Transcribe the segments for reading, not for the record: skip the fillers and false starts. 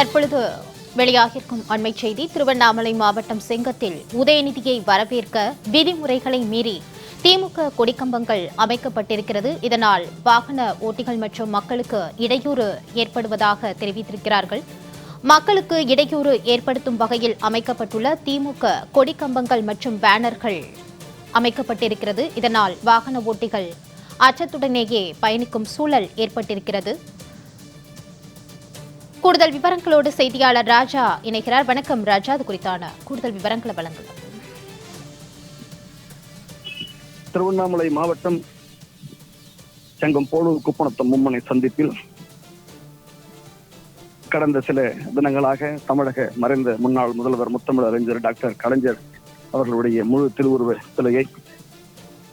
தற்பொழுது வெளியாகியிருக்கும் அண்மை செய்தி. திருவண்ணாமலை மாவட்டம் செங்கத்தில் உதயநிதியை வரவேற்க விதிமுறைகளை மீறி திமுக கொடிக்கம்பங்கள் அமைக்கப்பட்டிருக்கிறது. இதனால் வாகன ஓட்டிகள் மற்றும் மக்களுக்கு இடையூறு ஏற்படுவதாக தெரிவித்திருக்கிறார்கள். மக்களுக்கு இடையூறு ஏற்படுத்தும் வகையில் அமைக்கப்பட்டுள்ள திமுக கொடிக்கம்பங்கள் மற்றும் பேனர்கள் அமைக்கப்பட்டிருக்கிறது. இதனால் வாகன ஓட்டிகள் அச்சத்துடனேயே பயணிக்கும் சூழல் ஏற்பட்டிருக்கிறது. கூடுதல் விவரங்களோடு செய்தியாளர் ராஜா இணைகிறார். வணக்கம் ராஜா, அது குறித்தான கூடுதல் விவரங்களை வழங்கலாம். திருவண்ணாமலை மாவட்டம் செங்கம் போலூர் குப்பநத்தம் மும்முனை சந்திப்பில் கடந்த சில தினங்களாக தமிழக மறைந்த முன்னாள் முதல்வர் முத்தமிழறிஞர் டாக்டர் கலைஞர் அவர்களுடைய முழு திருவுருவ சிலையை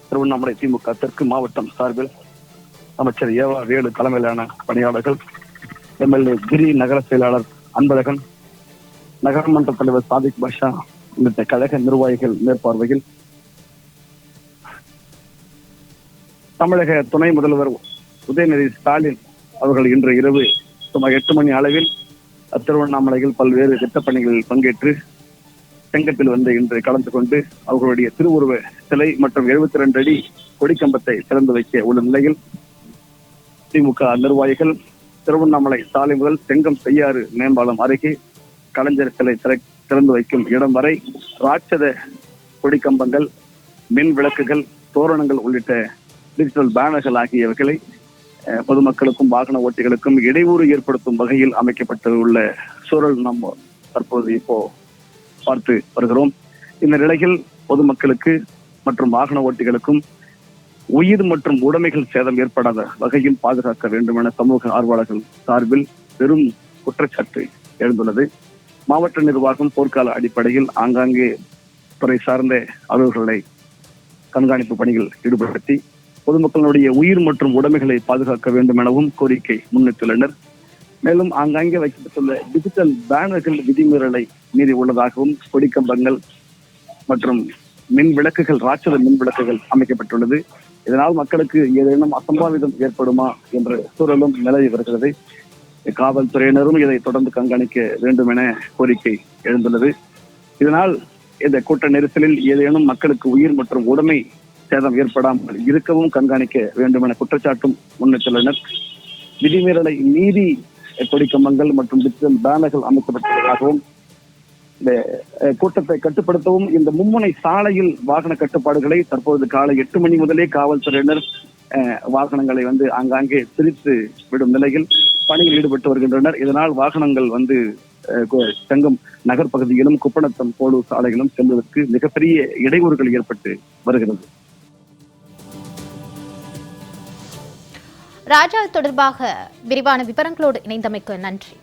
திருவண்ணாமலை திமுக தெற்கு மாவட்டம் சார்பில் அமைச்சர் ஏவா வேலு தலைமையிலான பணியாளர்கள், எம்எல்ஏ கிரி, நகர செயலாளர் அன்பழகன், நகரமன்ற தலைவர் சாதிக் பாஷா உள்ளிட்ட கழக நிர்வாகிகள் மேற்பார்வையில் தமிழக துணை முதல்வர் உதயநிதி ஸ்டாலின் அவர்கள் இன்று இரவு சுமார் 8 மணி அளவில் திருவண்ணாமலையில் பல்வேறு திட்டப்பணிகளில் பங்கேற்று செங்கத்தில் வந்து இன்று கலந்து கொண்டு அவர்களுடைய திருவுருவ சிலை மற்றும் 72 அடி கொடிக்கம்பத்தை திறந்து வைக்க உள்ள நிலையில் திமுக நிர்வாகிகள் திருவண்ணாமலை சாலை முதல் செங்கம் செய்யாறு மேம்பாலம் அருகே கலைஞர் சிலை திறந்து வைக்கும் இடம் வரை ராட்சத கொடிக்கம்பங்கள், மின் விளக்குகள், தோரணங்கள் உள்ளிட்ட டிஜிட்டல் பேனர்கள் ஆகியவைகளை பொதுமக்களுக்கும் வாகன ஓட்டிகளுக்கும் இடையூறு ஏற்படுத்தும் வகையில் அமைக்கப்பட்டுள்ள சூழல் நாம் தற்போது பார்த்து வருகிறோம். இந்த நிலையில் பொதுமக்களுக்கு மற்றும் வாகன ஓட்டிகளுக்கும் உயிர் மற்றும் உடைமைகள் சேதம் ஏற்படாத வகையில் பாதுகாக்க வேண்டும் என சமூக ஆர்வலர்கள் சார்பில் பெரும் குற்றச்சாட்டு எழுந்துள்ளது. மாவட்ட நிர்வாகம் போர்க்கால அடிப்படையில் ஆங்காங்கே துறை சார்ந்த அலுவலர்களை கண்காணிப்பு பணியில் ஈடுபடுத்தி பொதுமக்களுடைய உயிர் மற்றும் உடைமைகளை பாதுகாக்க வேண்டும் எனவும் கோரிக்கை முன்வைத்துள்ளனர். மேலும் ஆங்காங்கே வைக்கப்பட்டுள்ள டிஜிட்டல் பேனர்கள் விதிமீறலை மீறி உள்ளதாகவும் கொடிக்கம்பங்கள் மற்றும் மின் விளக்குகள், ராட்சத மின் விளக்குகள் அமைக்கப்பட்டுள்ளது. இதனால் மக்களுக்கு ஏதேனும் அசம்பாவிதம் ஏற்படுமா என்ற சூழலும் நிலவி வருகிறது. காவல்துறையினரும் இதை தொடர்ந்து கண்காணிக்க வேண்டும் என கோரிக்கை எழுந்துள்ளது. இதனால் இந்த கூட்ட நெரிசலில் ஏதேனும் மக்களுக்கு உயிர் மற்றும் உடைமை சேதம் ஏற்படாமல் இருக்கவும் கண்காணிக்க வேண்டும் என குற்றச்சாட்டும் முன்வைத்துள்ளனர். விதிமீறலை மீறி கொடிக்கம்பங்கள் மற்றும் டிஜிட்டல் பேனர்கள் அமைக்கப்பட்டுள்ளதாகவும் இந்த கூட்டத்தை கட்டுப்படுத்தவும் இந்த மும்முனை சாலையில் வாகன கட்டுப்பாடுகளை தற்போது காலை 8 மணி முதலே காவல்துறையினர் வாகனங்களை ஆங்காங்கே பிரித்து விடும் நிலையில் பணியில் ஈடுபட்டு வருகின்றனர். இதனால் வாகனங்கள் செங்கம் நகர் பகுதியிலும் குப்பநத்தம் போலூர் சாலைகளும் செல்வதற்கு மிகப்பெரிய இடையூறுகள் ஏற்பட்டு வருகிறது. ராஜா, தொடர்பாக விரிவான விவரங்களோடு இணைந்தமைக்கு நன்றி.